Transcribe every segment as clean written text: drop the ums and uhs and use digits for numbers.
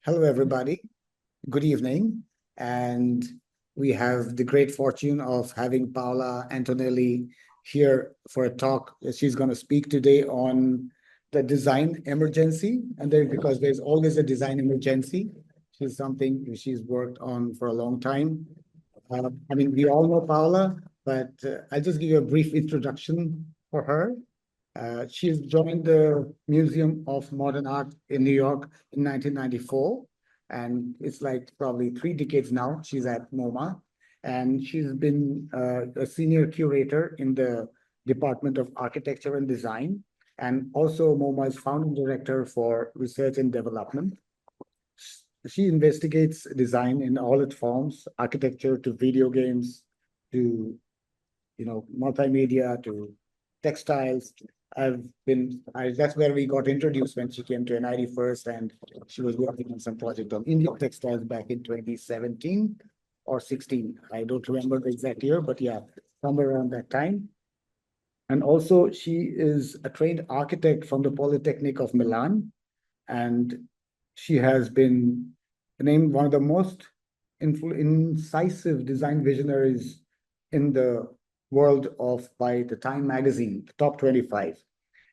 Hello, everybody. Good evening. And we have the great fortune of having Paola Antonelli here for a talk. She's going to speak today on the design emergency. And because there's always a design emergency, she's something she's worked on for a long time. We all know Paola, but I'll just give you a brief introduction for her. She's joined the Museum of Modern Art in New York in 1994, and it's like probably 3 decades now. She's at MoMA, and she's been a senior curator in the Department of Architecture and Design, and also MoMA's founding director for research and development. She investigates design in all its forms, architecture to video games, to multimedia, to textiles. That's where we got introduced when she came to NID first, and she was working on some project on Indian textiles back in 2017 or 16. I don't remember the exact year, but yeah, somewhere around that time. And also she is a trained architect from the Polytechnic of Milan, and she has been named one of the most incisive design visionaries in the world by the Time magazine, the top 25.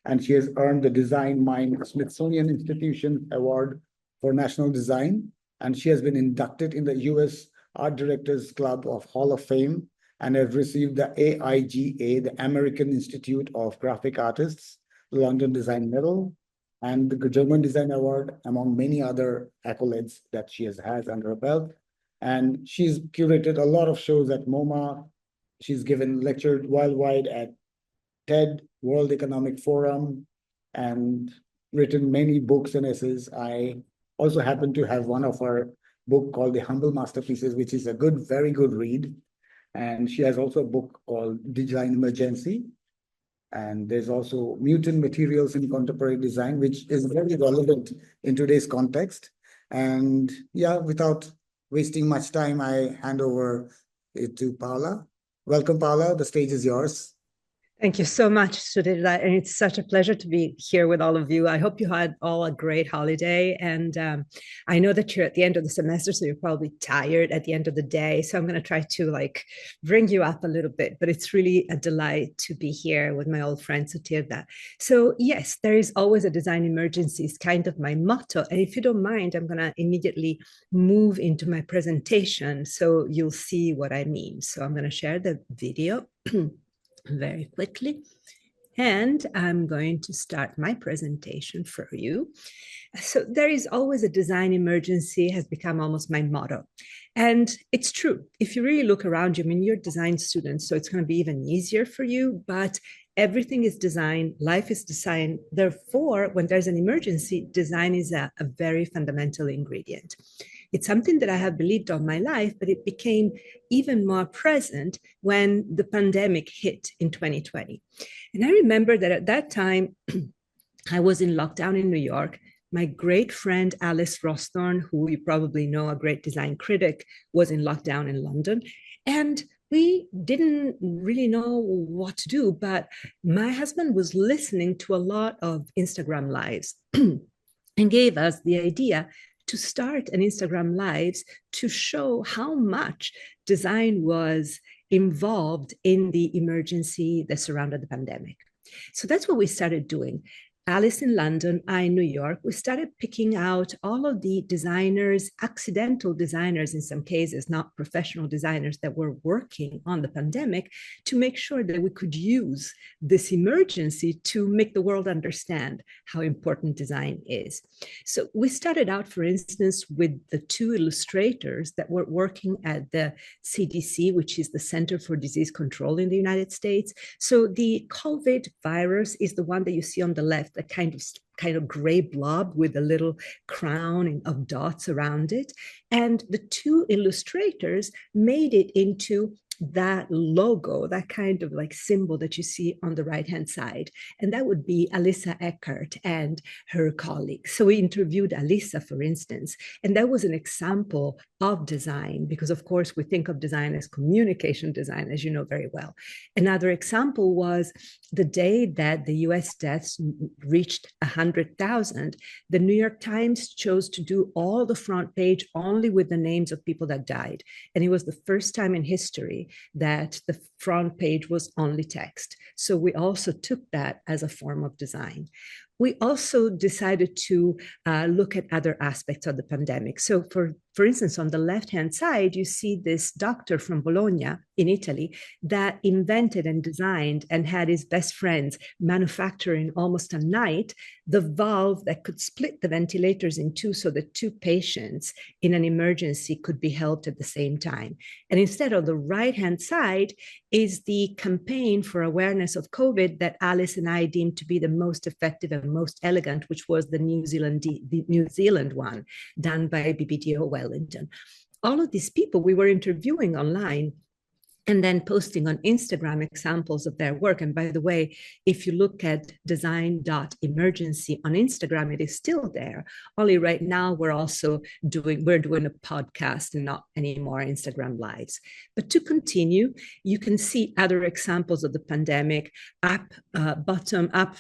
And she has earned the Design Mind Smithsonian Institution Award for National Design. And she has been inducted in the US Art Directors Club of Hall of Fame and has received the AIGA, the American Institute of Graphic Artists, London Design Medal, and the German Design Award, among many other accolades that she has had under her belt. And she's curated a lot of shows at MoMA. She's lectured worldwide at TED, World Economic Forum, and written many books and essays. I also happen to have one of her book called The Humble Masterpieces, which is a very good read. And she has also a book called Design Emergency. And there's also Mutant Materials in Contemporary Design, which is very relevant in today's context. And yeah, without wasting much time, I hand over it to Paola. Welcome, Paola. The stage is yours. Thank you so much, Sudhir. And it's such a pleasure to be here with all of you. I hope you had all a great holiday. And I know that you're at the end of the semester, so you're probably tired at the end of the day. So I'm going to try to bring you up a little bit. But it's really a delight to be here with my old friend, Sutirda. So yes, there is always a design emergency. It's kind of my motto. And if you don't mind, I'm going to immediately move into my presentation so you'll see what I mean. So I'm going to share the video very quickly. And I'm going to start my presentation for you. So there is always a design emergency has become almost my motto. And it's true. If you really look around you, you're design students, so it's going to be even easier for you, but everything is design, life is design. Therefore, when there's an emergency, design is a very fundamental ingredient. It's something that I have believed all my life, but it became even more present when the pandemic hit in 2020. And I remember that at that time, I was in lockdown in New York. My great friend, Alice Rawsthorn, who you probably know, a great design critic, was in lockdown in London. And we didn't really know what to do, but my husband was listening to a lot of Instagram lives and gave us the idea to start an Instagram lives to show how much design was involved in the emergency that surrounded the pandemic. So that's what we started doing. Alice in London, I in New York, we started picking out all of the designers, accidental designers in some cases, not professional designers that were working on the pandemic, to make sure that we could use this emergency to make the world understand how important design is. So we started out, for instance, with the 2 illustrators that were working at the CDC, which is the Center for Disease Control in the United States. So the COVID virus is the one that you see on the left, a kind of gray blob with a little crown of dots around it. And the 2 illustrators made it into that logo, that kind of like symbol that you see on the right-hand side. And that would be Alissa Eckert and her colleagues. So we interviewed Alissa, for instance, and that was an example of design, because of course we think of design as communication design, as you know very well. Another example was the day that the US deaths reached 100,000, the New York Times chose to do all the front page only with the names of people that died. And it was the first time in history that the front page was only text. So we also took that as a form of design. We also decided to look at other aspects of the pandemic. So for instance, on the left-hand side, you see this doctor from Bologna in Italy that invented and designed and had his best friends manufacture in almost a night the valve that could split the ventilators in two so that two patients in an emergency could be helped at the same time. And instead, on the right-hand side is the campaign for awareness of COVID that Alice and I deemed to be the most effective and most elegant, which was the New Zealand one done by BBDO Wellington. All of these people we were interviewing online and then posting on Instagram examples of their work. And by the way, if you look at design.emergency on Instagram, it is still there. Only right now we're doing a podcast and not anymore Instagram lives. But to continue, you can see other examples of the pandemic. Bottom up,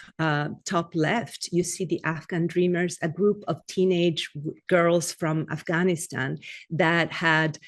top left, you see the Afghan Dreamers, a group of teenage girls from Afghanistan that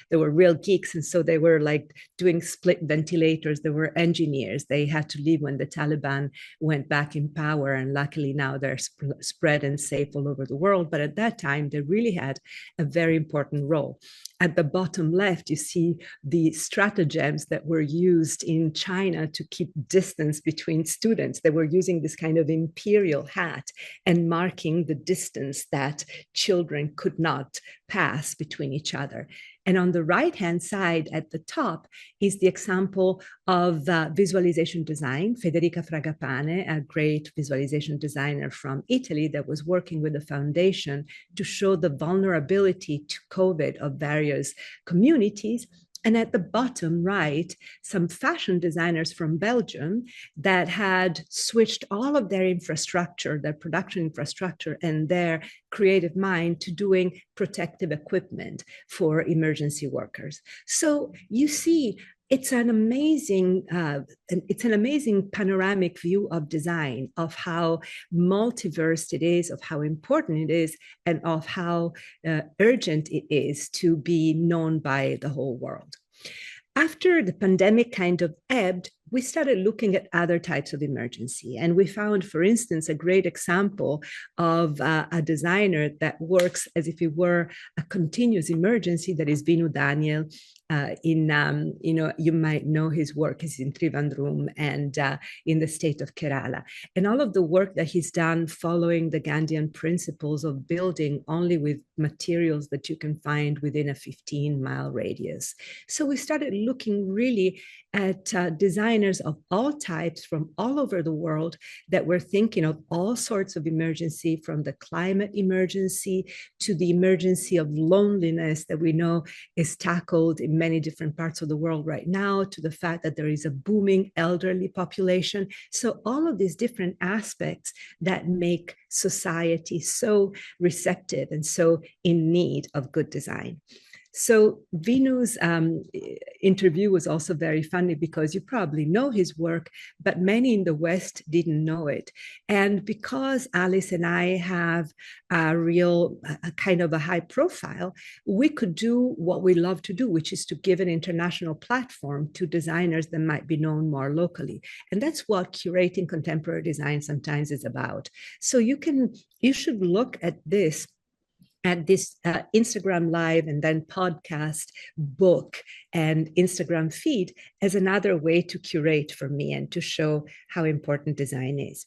were real geeks. And so they were like doing split ventilators. They were engineers. They had to leave when the Taliban went back in power. And luckily now they're spread and safe all over the world. But at that time, they really had a very important role. At the bottom left, you see the stratagems that were used in China to keep distance between students. They were using this kind of imperial hat and marking the distance that children could not pass between each other. And on the right-hand side at the top is the example of visualization design. Federica Fragapane, a great visualization designer from Italy that was working with the foundation to show the vulnerability to COVID of various communities. And at the bottom right, some fashion designers from Belgium that had switched all of their infrastructure, their production infrastructure and their creative mind to doing protective equipment for emergency workers. So you see, it's an amazing panoramic view of design, of how multiverse it is, of how important it is, and of how urgent it is to be known by the whole world. After the pandemic kind of ebbed, we started looking at other types of emergency. And we found, for instance, a great example of a designer that works as if it were a continuous emergency, that is Vinu Daniel. You might know his work. He's in Trivandrum and in the state of Kerala. And all of the work that he's done following the Gandhian principles of building only with materials that you can find within a 15-mile radius. So we started looking really at designers of all types from all over the world that were thinking of all sorts of emergency, from the climate emergency to the emergency of loneliness that we know is tackled in many different parts of the world right now, to the fact that there is a booming elderly population. So all of these different aspects that make society so receptive and so in need of good design. So Vinu's interview was also very funny because you probably know his work, but many in the West didn't know it. And because Alice and I have a kind of a high profile, we could do what we love to do, which is to give an international platform to designers that might be known more locally. And that's what curating contemporary design sometimes is about. So you should look at this Instagram Live and then podcast, book, and Instagram feed as another way to curate for me and to show how important design is.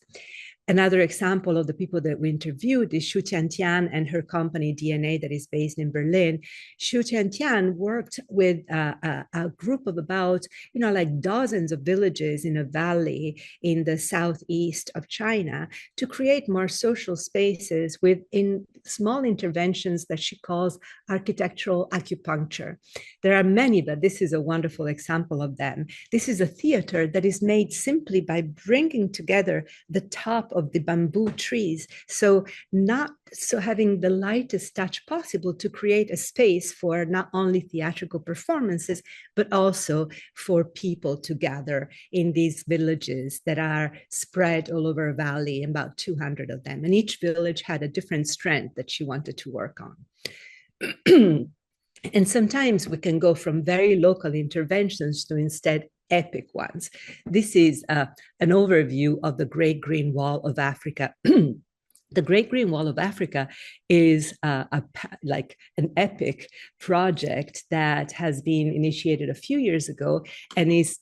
Another example of the people that we interviewed is Xu Tiantian and her company DNA that is based in Berlin. Xu Tiantian worked with a group of about, like dozens of villages in a valley in the southeast of China to create more social spaces within small interventions that she calls architectural acupuncture. There are many, but this is a wonderful example of them. This is a theater that is made simply by bringing together the top of the bamboo trees. So having the lightest touch possible to create a space for not only theatrical performances, but also for people to gather in these villages that are spread all over a valley, about 200 of them. And each village had a different strength that she wanted to work on. And sometimes we can go from very local interventions to instead epic ones. This is an overview of the Great Green Wall of Africa. The Great Green Wall of Africa is like an epic project that has been initiated a few years ago and is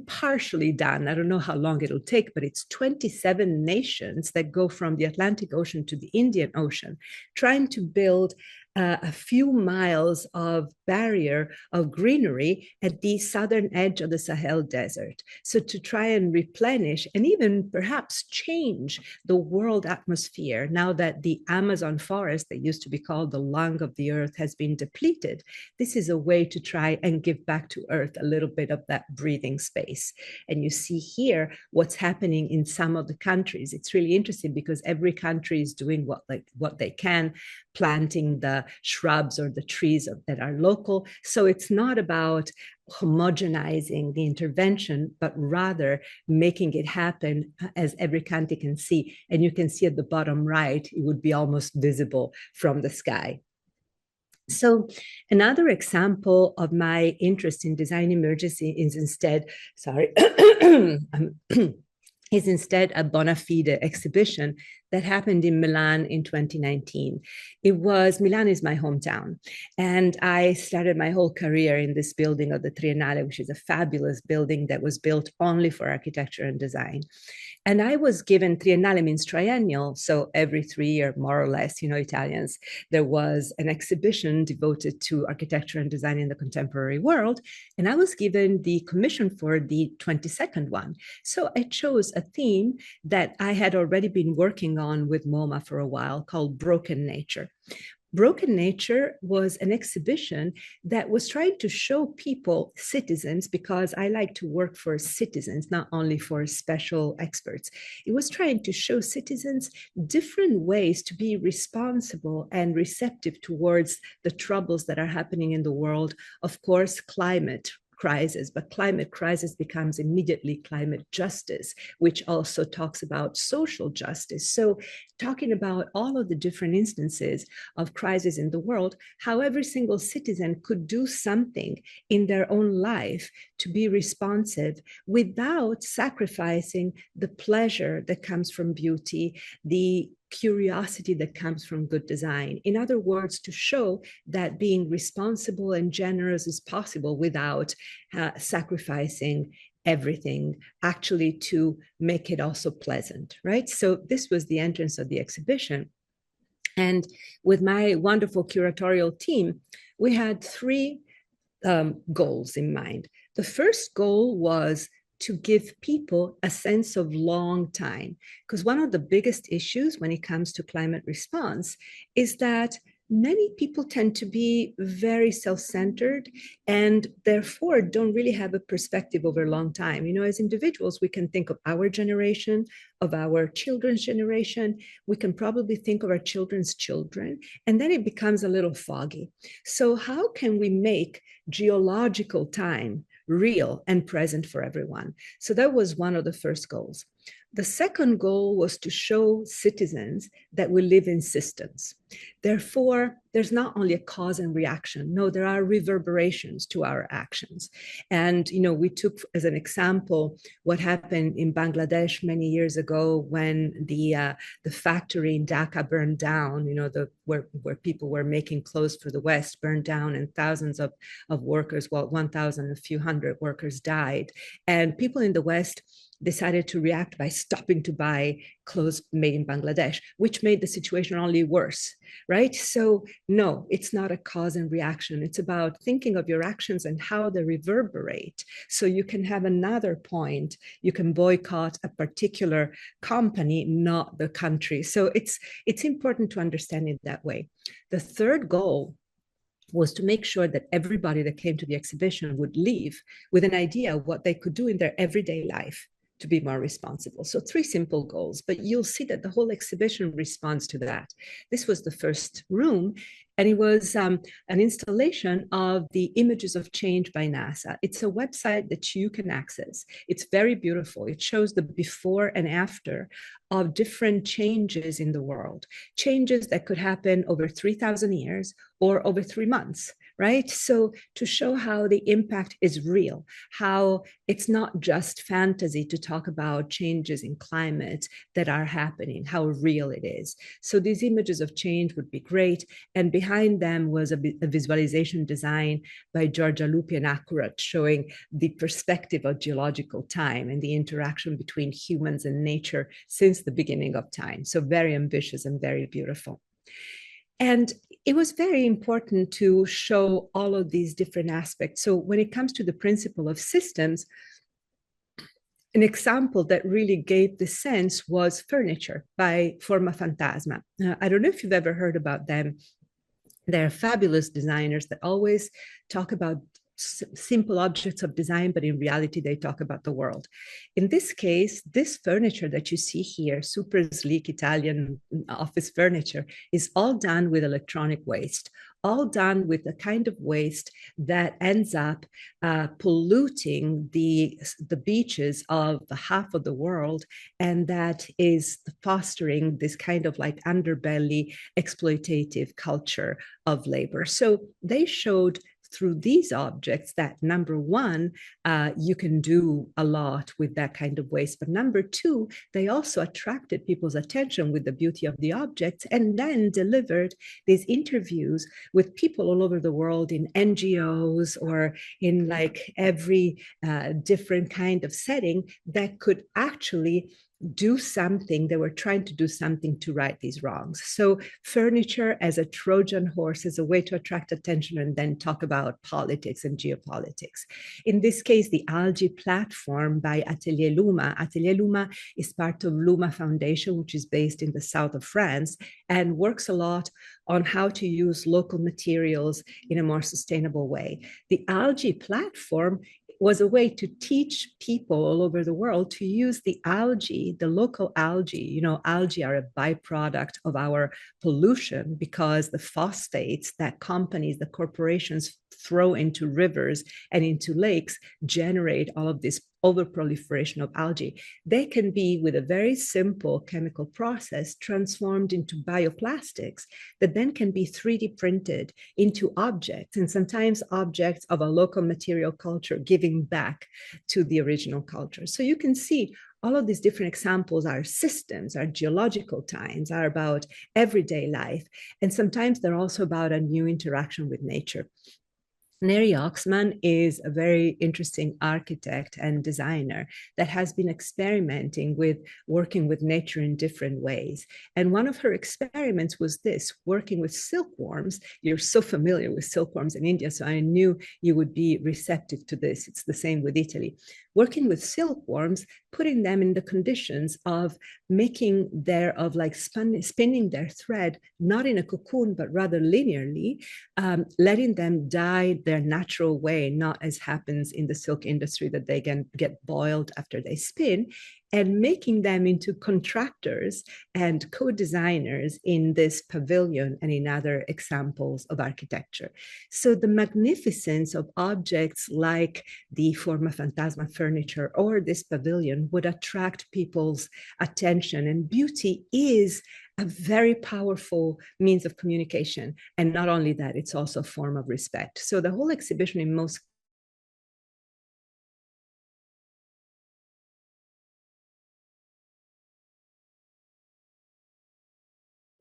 partially done. I don't know how long it'll take, but it's 27 nations that go from the Atlantic Ocean to the Indian Ocean, trying to build a few miles of barrier of greenery at the southern edge of the Sahel Desert. So to try and replenish and even perhaps change the world atmosphere now that the Amazon forest that used to be called the lung of the earth has been depleted. This is a way to try and give back to earth a little bit of that breathing space. And you see here what's happening in some of the countries. It's really interesting because every country is doing what they can, planting the shrubs or the trees that are local. So it's not about homogenizing the intervention, but rather making it happen as every country can see. And you can see at the bottom right, it would be almost visible from the sky. So another example of my interest in design emergency is instead, is instead a bona fide exhibition that happened in Milan in 2019. Milan is my hometown. And I started my whole career in this building of the Triennale, which is a fabulous building that was built only for architecture and design. And I was given, Triennale means triennial, so every 3 years, more or less, Italians, there was an exhibition devoted to architecture and design in the contemporary world. And I was given the commission for the 22nd one. So I chose a theme that I had already been working on with MoMA for a while called Broken Nature. Broken Nature was an exhibition that was trying to show people, citizens, because I like to work for citizens, not only for special experts. It was trying to show citizens different ways to be responsible and receptive towards the troubles that are happening in the world. Of course, climate crisis, but climate crisis becomes immediately climate justice, which also talks about social justice. So talking about all of the different instances of crisis in the world, how every single citizen could do something in their own life to be responsive without sacrificing the pleasure that comes from beauty, the curiosity that comes from good design. In other words, to show that being responsible and generous is possible without sacrificing everything, actually to make it also pleasant, right? So this was the entrance of the exhibition. And with my wonderful curatorial team, we had three goals in mind. The first goal was to give people a sense of long time. Because one of the biggest issues when it comes to climate response is that many people tend to be very self-centered and therefore don't really have a perspective over a long time. As individuals, we can think of our generation, of our children's generation. We can probably think of our children's children, and then it becomes a little foggy. So how can we make geological time real and present for everyone? So that was one of the first goals. The second goal was to show citizens that we live in systems. Therefore, there's not only a cause and reaction. No, there are reverberations to our actions. And, we took as an example what happened in Bangladesh many years ago when the factory in Dhaka burned down, where people were making clothes for the West burned down, and thousands of workers, 1,000, a few hundred workers died. And people in the West decided to react by stopping to buy clothes made in Bangladesh, which made the situation only worse, right? So no, it's not a cause and reaction. It's about thinking of your actions and how they reverberate. So you can have another point. You can boycott a particular company, not the country. So it's important to understand it that way. The third goal was to make sure that everybody that came to the exhibition would leave with an idea of what they could do in their everyday life to be more responsible. So 3 simple goals, but you'll see that the whole exhibition responds to that. This was the first room, and it was an installation of the Images of Change by NASA. It's a website that you can access. It's very beautiful. It shows the before and after of different changes in the world, changes that could happen over 3,000 years or over 3 months, right? So to show how the impact is real, how it's not just fantasy to talk about changes in climate that are happening, how real it is. So these images of change would be great. And behind them was a visualization design by Giorgia Lupi and Accurate, showing the perspective of geological time and the interaction between humans and nature since the beginning of time. So very ambitious and very beautiful. And it was very important to show all of these different aspects. So when it comes to the principle of systems, an example that really gave the sense was furniture by Forma Fantasma. I don't know if you've ever heard about them. They're fabulous designers that always talk about simple objects of design, but in reality, they talk about the world. In this case, this furniture that you see here, super sleek Italian office furniture, is all done with electronic waste, all done with the kind of waste that ends up polluting the beaches of the half of the world, and that is fostering this kind of like underbelly exploitative culture of labor. So they showed through these objects that number one, you can do a lot with that kind of waste. But number two, they also attracted people's attention with the beauty of the objects, and then delivered these interviews with people all over the world in NGOs or in like every different kind of setting that could actually do something. They were trying to do something to right these wrongs. So furniture as a Trojan horse, as a way to attract attention and then talk about politics and geopolitics. In this case, the algae platform by Atelier Luma. Atelier Luma is part of Luma Foundation, which is based in the south of France and works a lot on how to use local materials in a more sustainable way. The algae platform was a way to teach people all over the world to use the algae, the local algae. You know, algae are a byproduct of our pollution because the phosphates that companies, the corporations throw into rivers and into lakes generate all of this overproliferation of algae. They can be, with a very simple chemical process, transformed into bioplastics that then can be 3D printed into objects, and sometimes objects of a local material culture giving back to the original culture. So you can see all of these different examples are systems, are geological times, are about everyday life. And sometimes they're also about a new interaction with nature. Neri Oxman is a very interesting architect and designer that has been experimenting with working with nature in different ways. And one of her experiments was this, working with silkworms. You're so familiar with silkworms in India, so I knew you would be receptive to this. It's the same with Italy. Working with silkworms, putting them in the conditions of making spinning their thread, not in a cocoon, but rather linearly, letting them dye their natural way, not as happens in the silk industry that they can get boiled after they spin, and making them into contractors and co-designers in this pavilion and in other examples of architecture. So the magnificence of objects like the Forma Fantasma furniture or this pavilion would attract people's attention. And beauty is a very powerful means of communication. And not only that, it's also a form of respect. So the whole exhibition in most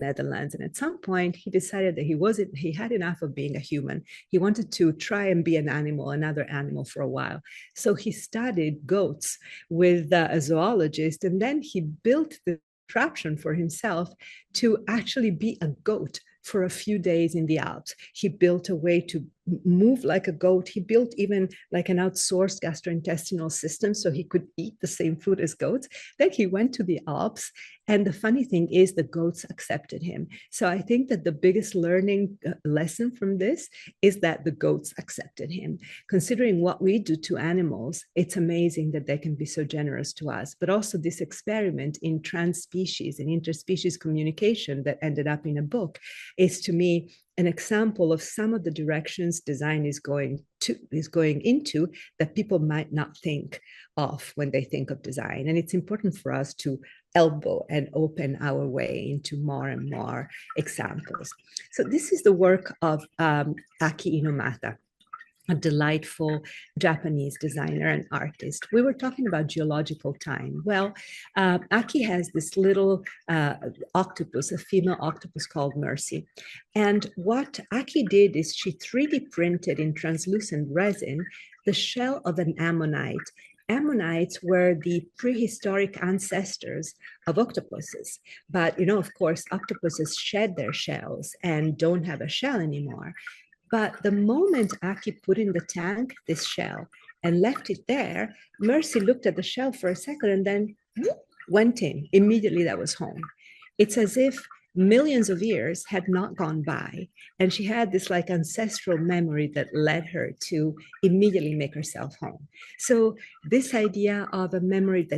Netherlands. And at some point, he decided that he had enough of being a human. He wanted to try and be an animal, another animal for a while. So he studied goats with a zoologist, and then he built the contraption for himself to actually be a goat for a few days in the Alps. He built a way to move like a goat. He built even like an outsourced gastrointestinal system so he could eat the same food as goats. Then he went to the Alps. And the funny thing is, the goats accepted him. So I think that the biggest learning lesson from this is that the goats accepted him. Considering what we do to animals, it's amazing that they can be so generous to us. But also this experiment in trans-species and interspecies communication that ended up in a book is, to me, an example of some of the directions design is going into that people might not think of when they think of design. And it's important for us to elbow and open our way into more and more examples. So this is the work of Aki Inomata, a delightful Japanese designer and artist. We were talking about geological time. Well, Aki has this little octopus, a female octopus called Mercy. And what Aki did is she 3D printed in translucent resin the shell of an ammonite. Ammonites were the prehistoric ancestors of octopuses. But, of course, octopuses shed their shells and don't have a shell anymore. But the moment Aki put in the tank this shell and left it there, Mercy looked at the shell for a second and then went in. Immediately, that was home. It's as if millions of years had not gone by, and she had this like ancestral memory that led her to immediately make herself home. So this idea of a memory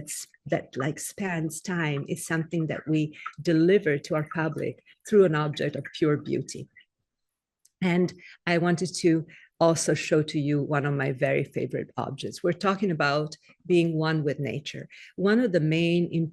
that like spans time is something that we deliver to our public through an object of pure beauty. And I wanted to also show to you one of my very favorite objects. We're talking about being one with nature. One of the main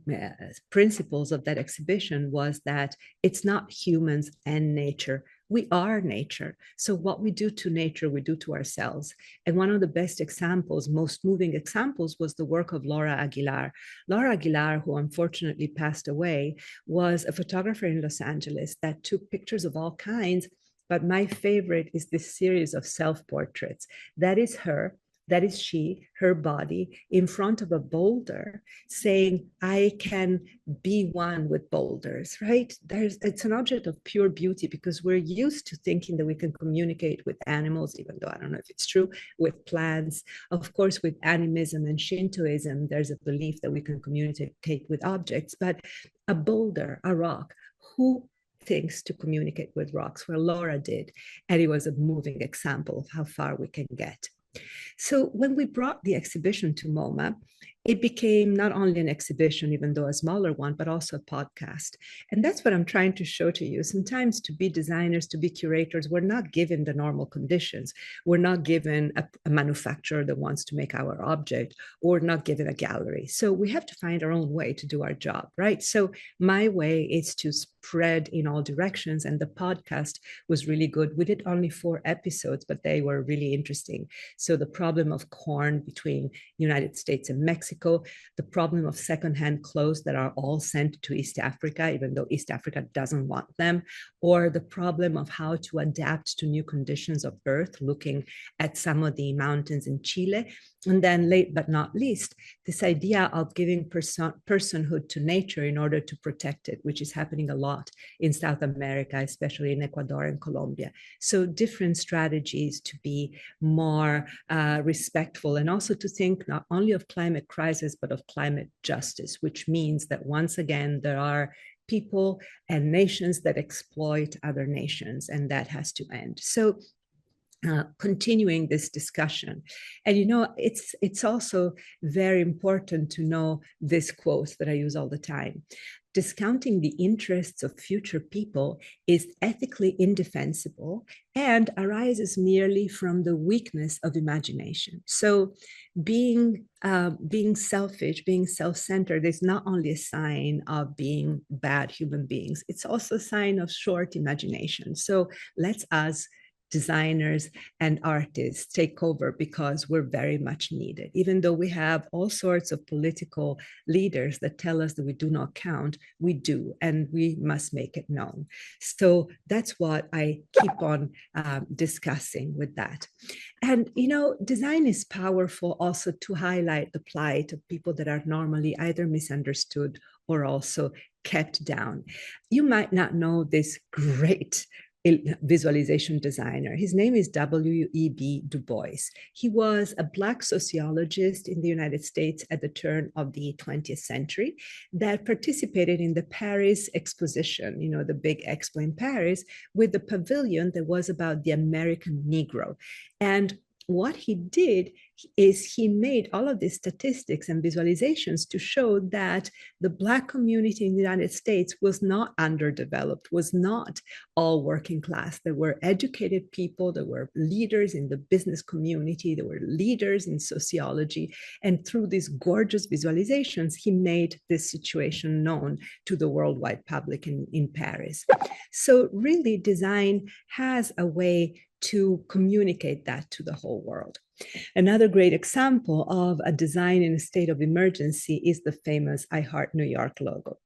principles of that exhibition was that it's not humans and nature. We are nature. So what we do to nature, we do to ourselves. And one of the best examples, most moving examples, was the work of Laura Aguilar. Laura Aguilar, who unfortunately passed away, was a photographer in Los Angeles that took pictures of all kinds. But my favorite is this series of self-portraits. That is her, that is she, her body in front of a boulder saying, I can be one with boulders, right? It's an object of pure beauty because we're used to thinking that we can communicate with animals, even though I don't know if it's true, with plants. Of course, with animism and Shintoism, there's a belief that we can communicate with objects, but a boulder, a rock, who things to communicate with rocks? Well, Laura did, and it was a moving example of how far we can get. So when we brought the exhibition to MoMA, it became not only an exhibition, even though a smaller one, but also a podcast. And that's what I'm trying to show to you. Sometimes to be designers, to be curators, we're not given the normal conditions. We're not given a manufacturer that wants to make our object, or not given a gallery. So we have to find our own way to do our job, right? So my way is to spread in all directions. And the podcast was really good. We did only 4 episodes, but they were really interesting. So the problem of corn between United States and Mexico, the problem of secondhand clothes that are all sent to East Africa, even though East Africa doesn't want them, or the problem of how to adapt to new conditions of Earth, looking at some of the mountains in Chile. And then last but not least, this idea of giving personhood to nature in order to protect it, which is happening a lot in South America, especially in Ecuador and Colombia. So different strategies to be more respectful, and also to think not only of climate crisis, but of climate justice, which means that once again, there are people and nations that exploit other nations, and that has to end. So continuing this discussion. And it's also very important to know this quote that I use all the time. Discounting the interests of future people is ethically indefensible and arises merely from the weakness of imagination. So being selfish, being self-centered is not only a sign of being bad human beings, it's also a sign of short imagination. So let's us designers and artists take over because we're very much needed. Even though we have all sorts of political leaders that tell us that we do not count, we do, and we must make it known. So that's what I keep on discussing with that. And, you know, design is powerful also to highlight the plight of people that are normally either misunderstood or also kept down. You might not know this great visualization designer. His name is W.E.B. Du Bois. He was a Black sociologist in the United States at the turn of the 20th century that participated in the Paris Exposition, you know, the big expo in Paris, with the pavilion that was about the American Negro. And what he did is he made all of these statistics and visualizations to show that the Black community in the United States was not underdeveloped, was not all working class. There were educated people, there were leaders in the business community, there were leaders in sociology. And through these gorgeous visualizations, he made this situation known to the worldwide public in Paris. So really, design has a way to communicate that to the whole world. Another great example of a design in a state of emergency is the famous I Heart New York logo.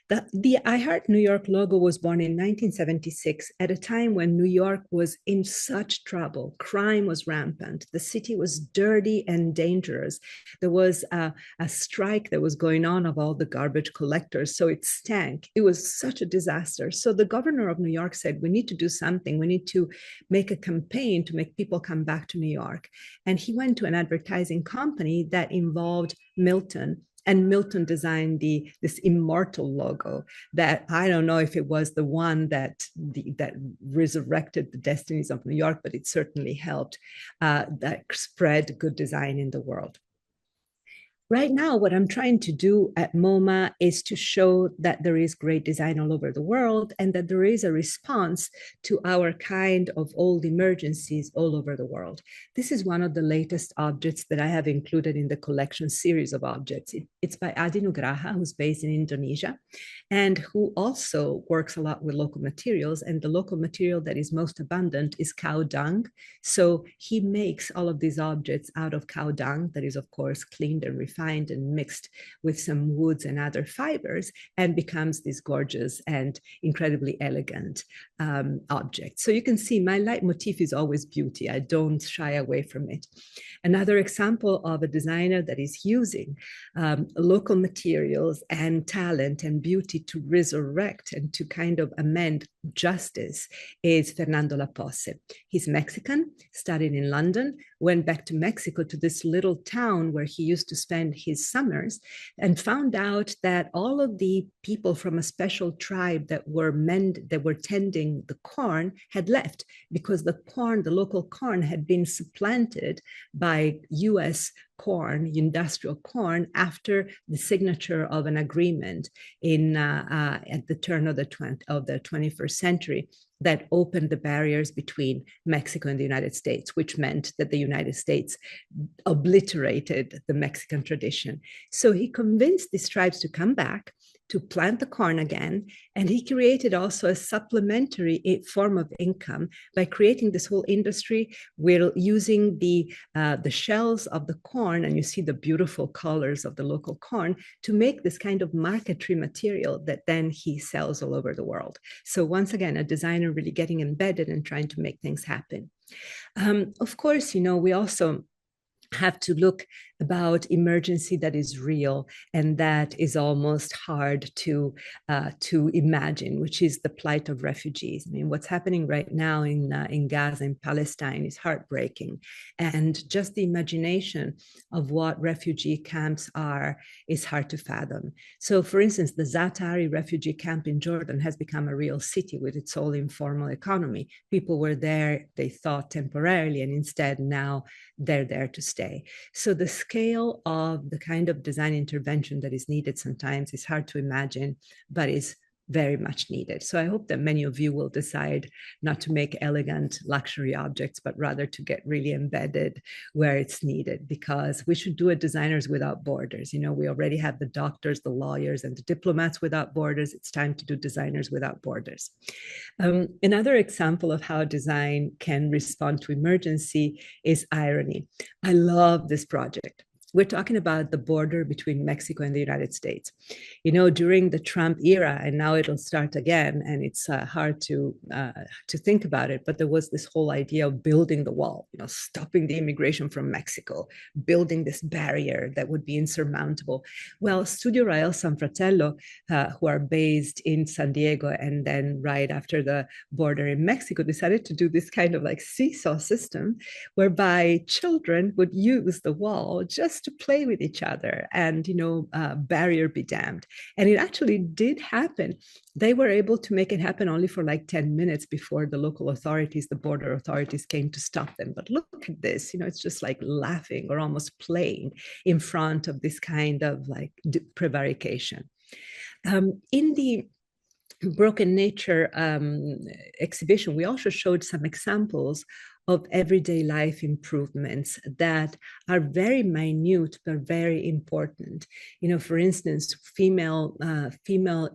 The I Heart New York logo was born in 1976 at a time when New York was in such trouble. Crime was rampant. The city was dirty and dangerous. There was a strike that was going on of all the garbage collectors, so it stank. It was such a disaster. So the governor of New York said, we need to do something. We need to make a campaign to make people come back to New York. And he went to an advertising company that involved Milton. And Milton designed this immortal logo that I don't know if it was the one that resurrected the destinies of New York, but it certainly helped that spread good design in the world. Right now, what I'm trying to do at MoMA is to show that there is great design all over the world and that there is a response to our kind of old emergencies all over the world. This is one of the latest objects that I have included in the collection series of objects. It's by Adi Nugraha, who's based in Indonesia, and who also works a lot with local materials. And the local material that is most abundant is cow dung. So he makes all of these objects out of cow dung that is, of course, cleaned and refined and mixed with some woods and other fibers, and becomes this gorgeous and incredibly elegant object. So you can see my leitmotif is always beauty. I don't shy away from it. Another example of a designer that is using local materials and talent and beauty to resurrect and to kind of amend justice is Fernando Laposse. He's Mexican, studied in London, went back to Mexico to this little town where he used to spend his summers, and found out that all of the people from a special tribe that were tending the corn had left because the local corn had been supplanted by US corn, industrial corn, after the signature of an agreement at the turn of the 21st century that opened the barriers between Mexico and the United States, which meant that the United States obliterated the Mexican tradition. So he convinced these tribes to come back, to plant the corn again, and he created also a supplementary form of income by creating this whole industry where using the shells of the corn, and you see the beautiful colors of the local corn, to make this kind of marquetry material that then he sells all over the world. So once again, a designer really getting embedded and trying to make things happen. Of course, you know, we also have to look about emergency that is real and that is almost hard to imagine, which is the plight of refugees. I mean, what's happening right now in Gaza, in Palestine, is heartbreaking, and just the imagination of what refugee camps are is hard to fathom. So, for instance, the Zaatari refugee camp in Jordan has become a real city with its whole informal economy. People were there, they thought, temporarily, and instead now they're there to stay. So the scale of the kind of design intervention that is needed sometimes is hard to imagine, but is very much needed. So I hope that many of you will decide not to make elegant luxury objects, but rather to get really embedded where it's needed, because we should do it designers without borders. You know, we already have the doctors, the lawyers, and the diplomats without borders. It's time to do designers without borders. Another example of how design can respond to emergency is irony. I love this project. We're talking about the border between Mexico and the United States. You know, during the Trump era, and now it'll start again, and it's hard to think about it, but there was this whole idea of building the wall, you know, stopping the immigration from Mexico, building this barrier that would be insurmountable. Well, Studio Rael Sanfratello, who are based in San Diego and then right after the border in Mexico, decided to do this kind of like seesaw system whereby children would use the wall just to play with each other and, you know, barrier be damned. And it actually did happen. They were able to make it happen only for like 10 minutes before the local authorities, the border authorities came to stop them. But look at this, you know, it's just like laughing or almost playing in front of this kind of like prevarication. In the Broken Nature exhibition, we also showed some examples of everyday life improvements that are very minute but very important. You know, for instance, female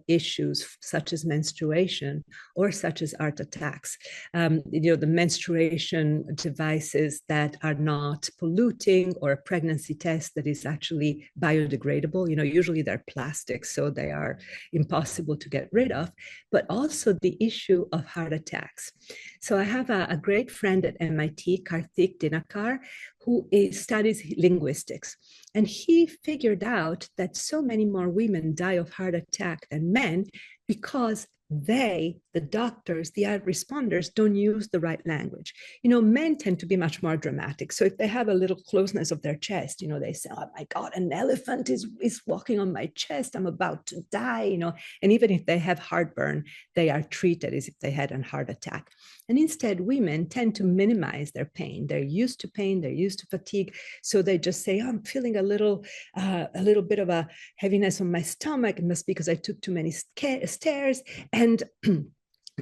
issues such as menstruation or such as heart attacks. You know, the menstruation devices that are not polluting, or a pregnancy test that is actually biodegradable. You know, usually they're plastic, so they are impossible to get rid of, but also the issue of heart attacks. So I have a great friend at MIT, Karthik Dinakar, who studies linguistics. And he figured out that so many more women die of heart attack than men because they, the doctors, the responders, don't use the right language. You know, men tend to be much more dramatic. So if they have a little closeness of their chest, you know, they say, oh my God, an elephant is walking on my chest. I'm about to die, you know. And even if they have heartburn, they are treated as if they had a heart attack. And instead, women tend to minimize their pain. They're used to pain, they're used to fatigue. So they just say, oh, I'm feeling a little bit of a heaviness on my stomach. It must be because I took too many stairs. And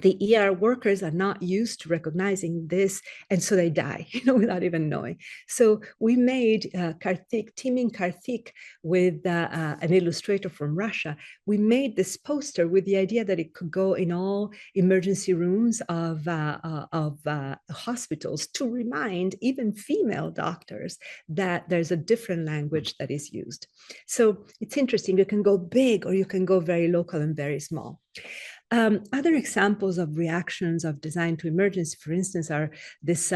the ER workers are not used to recognizing this, and so they die, you know, without even knowing. So we made teaming Karthik with an illustrator from Russia. We made this poster with the idea that it could go in all emergency rooms of hospitals to remind even female doctors that there's a different language that is used. So it's interesting. You can go big or you can go very local and very small. Other examples of reactions of design to emergency, for instance, are this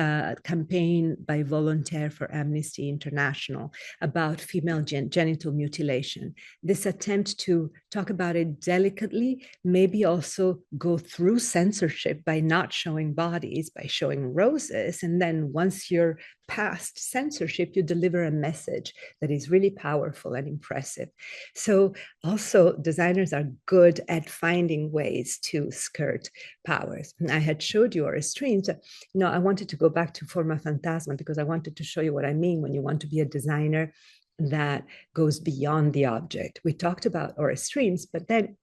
campaign by Volontaire for Amnesty International about female genital mutilation. This attempt to talk about it delicately, maybe also go through censorship by not showing bodies, by showing roses. And then once you're past censorship, you deliver a message that is really powerful and impressive. So also designers are good at finding ways to skirt powers. And I had showed you our streams. You know, I wanted to go back to Forma Fantasma because I wanted to show you what I mean when you want to be a designer that goes beyond the object. We talked about our streams, but then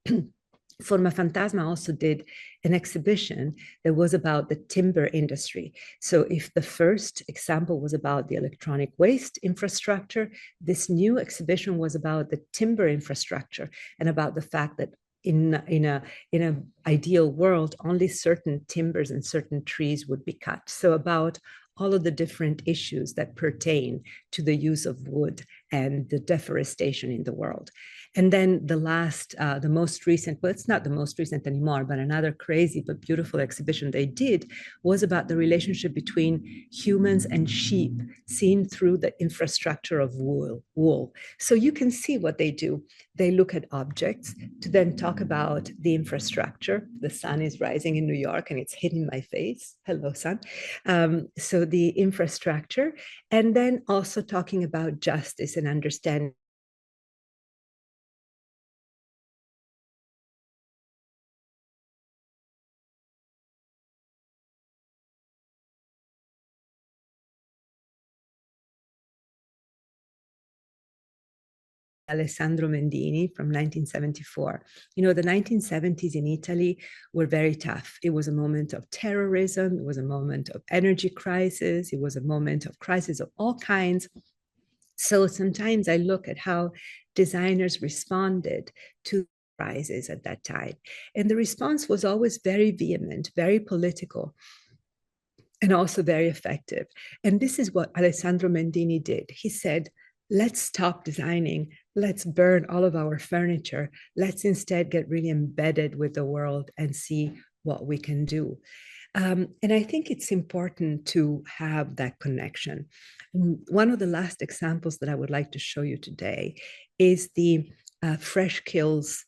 Forma Fantasma also did an exhibition that was about the timber industry. So if the first example was about the electronic waste infrastructure, this new exhibition was about the timber infrastructure and about the fact that in an ideal world, only certain timbers and certain trees would be cut. So about all of the different issues that pertain to the use of wood and the deforestation in the world. And then the most recent, well, it's not the most recent anymore, but another crazy but beautiful exhibition they did was about the relationship between humans and sheep seen through the infrastructure of wool. So you can see what they do. They look at objects to then talk about the infrastructure. The sun is rising in New York and it's hitting my face. Hello, sun. So the infrastructure, and then also talking about justice and understanding Alessandro Mendini from 1974. You know, the 1970s in Italy were very tough. It was a moment of terrorism. It was a moment of energy crisis. It was a moment of crisis of all kinds. So sometimes I look at how designers responded to crises at that time. And the response was always very vehement, very political, and also very effective. And this is what Alessandro Mendini did. He said, let's stop designing. Let's burn all of our furniture. Let's instead get really embedded with the world and see what we can do. And I think it's important to have that connection. One of the last examples that I would like to show you today is the Fresh Kills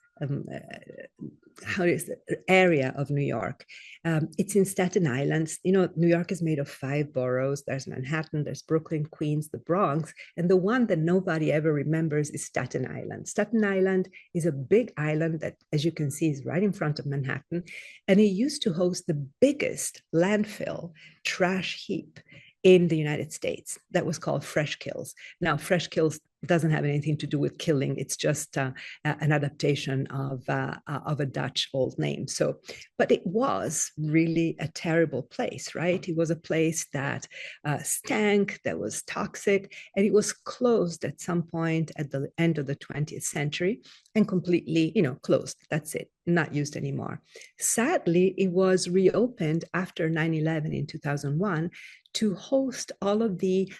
area of New York. It's in Staten Island. You know, New York is made of 5 boroughs. There's Manhattan, there's Brooklyn, Queens, the Bronx, and the one that nobody ever remembers is Staten Island. Staten Island is a big island that, as you can see, is right in front of Manhattan, and it used to host the biggest landfill trash heap in the United States that was called Fresh Kills. Now, Fresh Kills doesn't have anything to do with killing. It's just an adaptation of a Dutch old name. So, but it was really a terrible place, right? It was a place that stank, that was toxic, and it was closed at some point at the end of the 20th century and completely, you know, closed. That's it, not used anymore. Sadly, it was reopened after 9/11 in 2001 to host all of the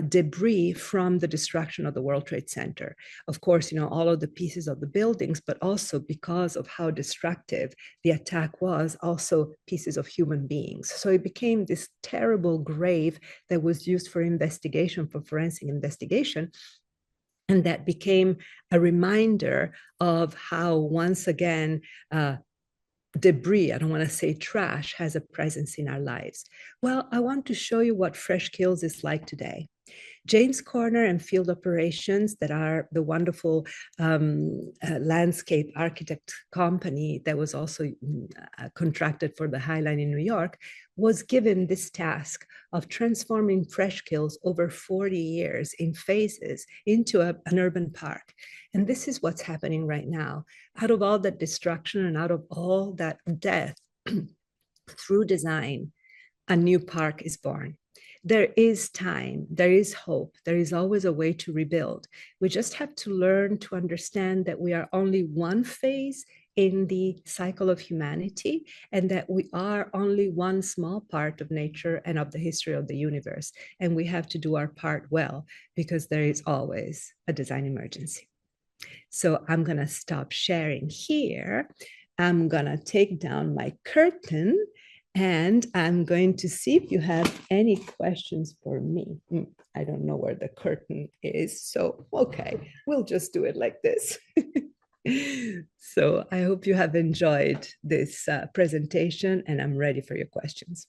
debris from the destruction of the World Trade Center. Of course, you know, all of the pieces of the buildings, but also because of how destructive the attack was, also pieces of human beings. So it became this terrible grave that was used for investigation, for forensic investigation. And that became a reminder of how, once again, debris, I don't want to say trash, has a presence in our lives. Well, I want to show you what Fresh Kills is like today. James Corner and Field Operations, that are the wonderful landscape architect company that was also contracted for the High Line in New York, was given this task of transforming Fresh Kills over 40 years in phases into an urban park. And this is what's happening right now. Out of all that destruction and out of all that death, through design, a new park is born. There is time, there is hope, there is always a way to rebuild. We just have to learn to understand that we are only one phase in the cycle of humanity, and that we are only one small part of nature and of the history of the universe. And we have to do our part well, because there is always a design emergency. So I'm gonna stop sharing here. I'm gonna take down my curtain, and I'm going to see if you have any questions for me. I don't know where the curtain is, so okay, we'll just do it like this. So I hope you have enjoyed this presentation, and I'm ready for your questions.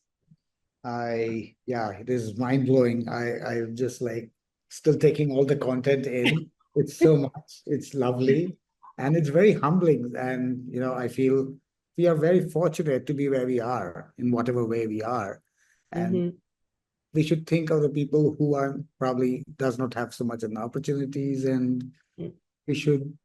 Yeah, it is mind-blowing. I'm just like still taking all the content in. It's so much. It's lovely, and it's very humbling. And you know, I feel we are very fortunate to be where we are in whatever way we are. And we should think of the people who are probably does not have so much an opportunities, and we should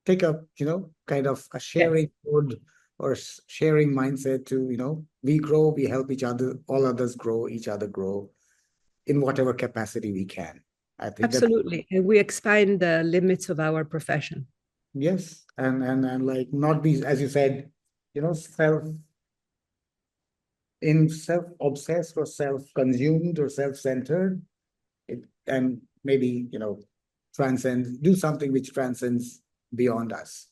take up, you know, kind of a sharing mode or sharing mindset to, you know, we grow, we help each other, all others grow, each other grow in whatever capacity we can. I think absolutely, and we expand the limits of our profession. Yes, and like not be, as you said, you know, self-obsessed or self-consumed or self-centered, and maybe, you know, do something which transcends beyond us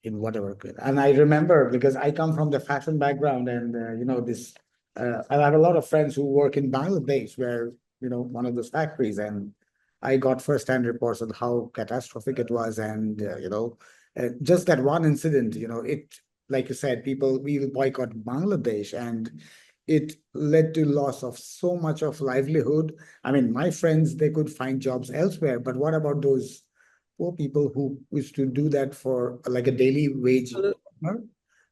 in whatever. And I remember, because I come from the fashion background, and you know, I have a lot of friends who work in Bangladesh, where, you know, one of those factories, and I got first-hand reports on how catastrophic it was. And you know, just that one incident, you know, like you said, people will boycott Bangladesh, and it led to loss of so much of livelihood. I mean, my friends, they could find jobs elsewhere, but what about those poor people who used to do that for like a daily wage?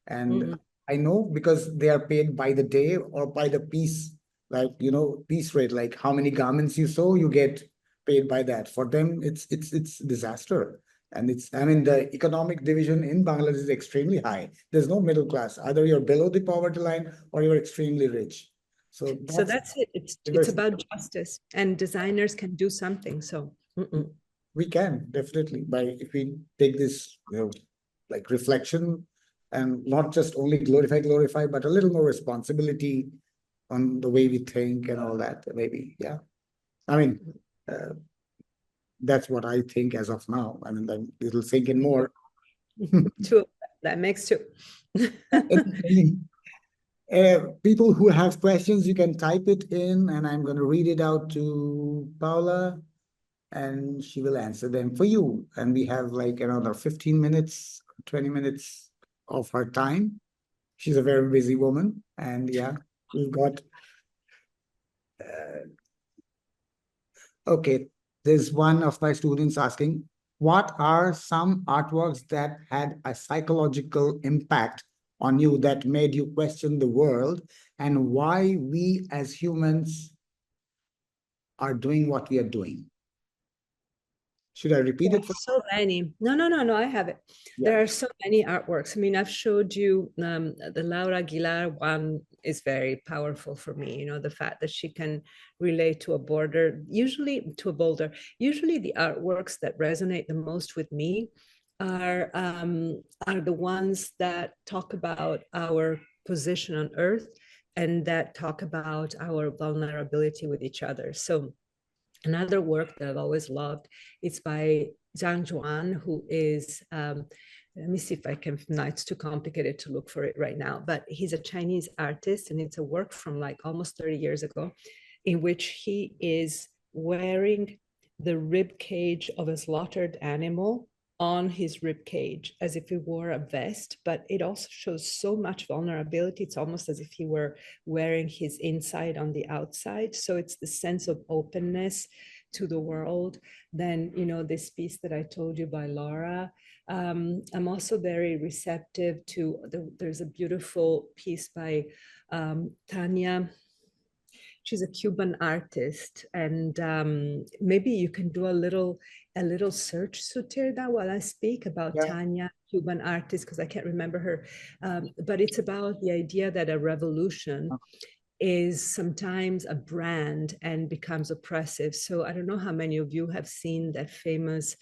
And I know, because they are paid by the day or by the piece, like, you know, piece rate, like how many garments you sew, you get paid by that. For them, it's disaster. And I mean, the economic division in Bangladesh is extremely high. There's no middle class. Either you're below the poverty line or you're extremely rich. So that's it. It's about justice, and designers can do something. So we can definitely, if we take this, like reflection, and not just only glorify, but a little more responsibility on the way we think and all that, maybe. Yeah. I mean, that's what I think as of now. I mean, then it'll sink in more. Two. That makes two. People who have questions, you can type it in, and I'm going to read it out to Paola, and she will answer them for you. And we have like another 15 minutes, 20 minutes of her time. She's a very busy woman. And yeah, we've got... okay, there's one of my students asking, what are some artworks that had a psychological impact on you that made you question the world and why we as humans are doing what we are doing? Should I repeat it? So many. No, I have it. Yeah. There are so many artworks. I mean, I've showed you the Laura Aguilar one is very powerful for me. You know, the fact that she can relate to a boulder, usually to a boulder. Usually the artworks that resonate the most with me are the ones that talk about our position on Earth and that talk about our vulnerability with each other. So another work that I've always loved, it's by Zhang Zhuan, who is, let me see if I can, no, it's too complicated to look for it right now, but he's a Chinese artist, and it's a work from like almost 30 years ago, in which he is wearing the rib cage of a slaughtered animal on his rib cage as if he wore a vest, but it also shows so much vulnerability. It's almost as if he were wearing his inside on the outside. So it's the sense of openness to the world. Then, you know, this piece that I told you by Laura, I'm also very receptive to, there's a beautiful piece by Tanya. She's a Cuban artist, and maybe you can do a little search, Sutirda, while I speak about Tanya, Cuban artist, because I can't remember her. But it's about the idea that a revolution is sometimes a brand and becomes oppressive. So I don't know how many of you have seen that famous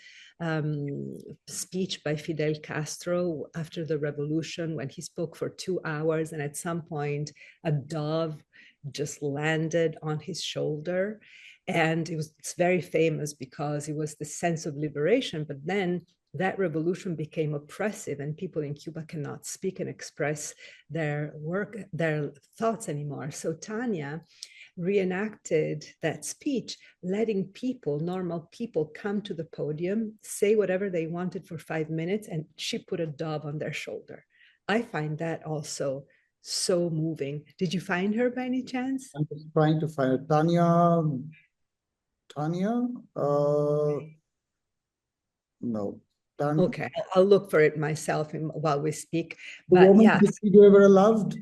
speech by Fidel Castro after the revolution, when he spoke for 2 hours, and at some point a dove just landed on his shoulder. And it's very famous because it was the sense of liberation. But then that revolution became oppressive, and people in Cuba cannot speak and express their work, their thoughts anymore. So Tanya reenacted that speech, letting people, normal people, come to the podium, say whatever they wanted for 5 minutes, and she put a dove on their shoulder. I find that also so moving. Did you find her by any chance? I'm just trying to find her. Tanya? No. Tanya. Okay, I'll look for it myself while we speak. The but woman yeah. Che Guevara loved?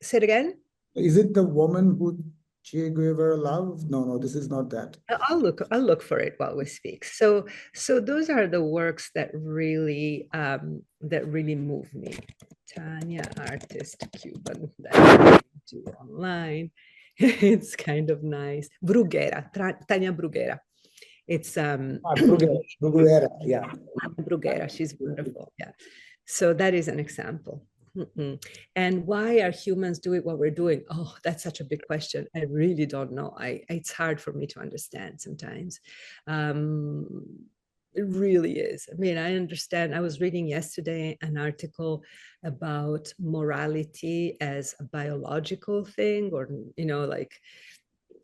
Say it again? Is it the woman who Che Guevara loved? No, this is not that. I'll look for it while we speak. So those are the works that really move me. Tanya, artist, Cuban, that I do online. It's kind of nice. Bruguera, Tanya Bruguera. It's Bruguera, yeah. Bruguera, she's wonderful. Yeah. So that is an example. And why are humans doing what we're doing? Oh, that's such a big question. I really don't know. It's hard for me to understand sometimes. It really is. I mean, I understand. I was reading yesterday an article about morality as a biological thing, or, you know, like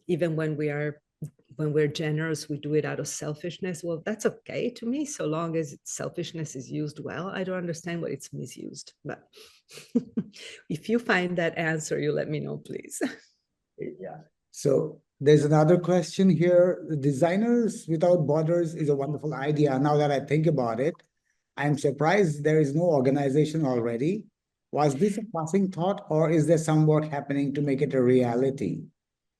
even when we're generous, we do it out of selfishness. Well, that's okay to me, so long as selfishness is used well. I don't understand what it's misused. But if you find that answer, you let me know, please. Yeah. So there's another question here. Designers Without Borders is a wonderful idea. Now that I think about it, I'm surprised there is no organization already. Was this a passing thought, or is there some work happening to make it a reality?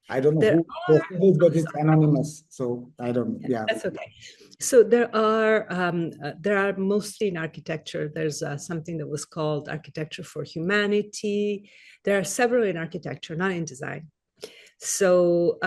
I don't know There who posted this, but it's anonymous. So I don't, yeah. That's okay. So there are mostly in architecture. There's something that was called Architecture for Humanity. There are several in architecture, not in design. So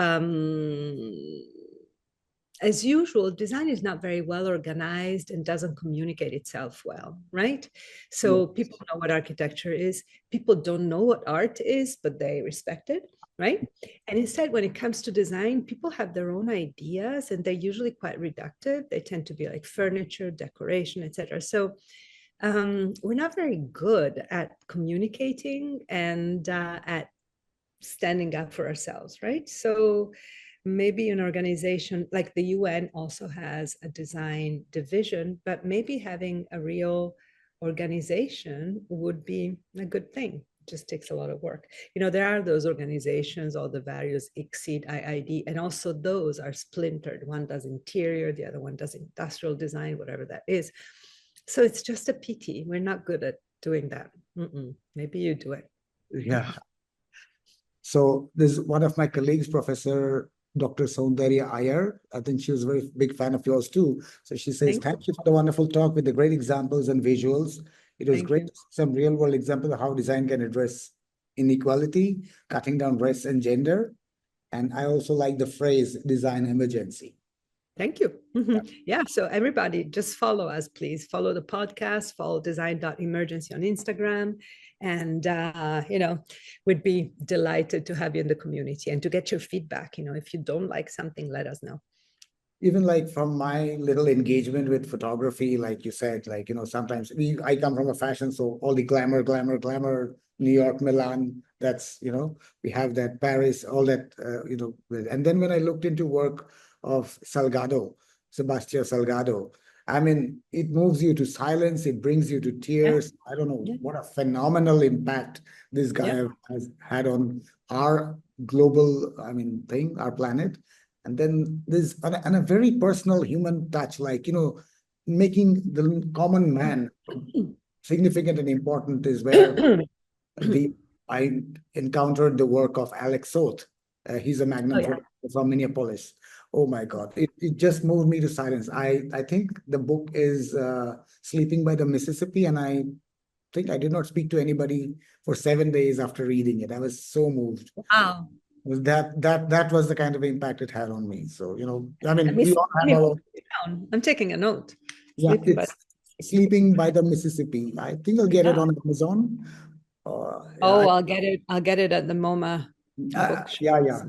as usual, design is not very well organized and doesn't communicate itself well, right? So people know what architecture is. People don't know what art is, but they respect it, right? And instead, when it comes to design, people have their own ideas and they're usually quite reductive. They tend to be like furniture, decoration, etc. So we're not very good at communicating and at standing up for ourselves, right? So maybe an organization like the UN also has a design division, but maybe having a real organization would be a good thing. It just takes a lot of work. You know, there are those organizations, all the various exceed IID, and also those are splintered. One does interior, the other one does industrial design, whatever that is. So it's just a pity. We're not good at doing that. Maybe you do it. Yeah. So there's one of my colleagues, Professor Dr. Soundarya Iyer. I think she was a very big fan of yours too. So she says, thank you for the wonderful talk with the great examples and visuals. It was great to see some real world examples of how design can address inequality, cutting down race and gender. And I also like the phrase design emergency. Thank you. Yeah. So everybody just follow us, please. Follow the podcast, follow design.emergency on Instagram. And, you know, we'd be delighted to have you in the community and to get your feedback. You know, if you don't like something, let us know. Even like from my little engagement with photography, like you said, like, you know, sometimes I come from a fashion, so all the glamour, New York, Milan, that's, you know, we have that Paris, all that, you know, and then when I looked into work of Salgado, Sebastião Salgado, I mean, it moves you to silence, it brings you to tears. I don't know what a phenomenal impact this guy has had on our global, I mean, thing, our planet. And then there's and a very personal human touch, like, you know, making the common man significant and important is where I encountered the work of Alex Soth. He's a Magnum from Minneapolis. Oh my God, it just moved me to silence. I think the book is Sleeping by the Mississippi, and I think I did not speak to anybody for 7 days after reading it. I was so moved. Wow. That was the kind of impact it had on me. So, you know, I mean, we all have our... I'm taking a note. Yeah, Sleeping by the Mississippi. I think I'll get it on Amazon. I'll get it. I'll get it at the MoMA bookshop. Yeah.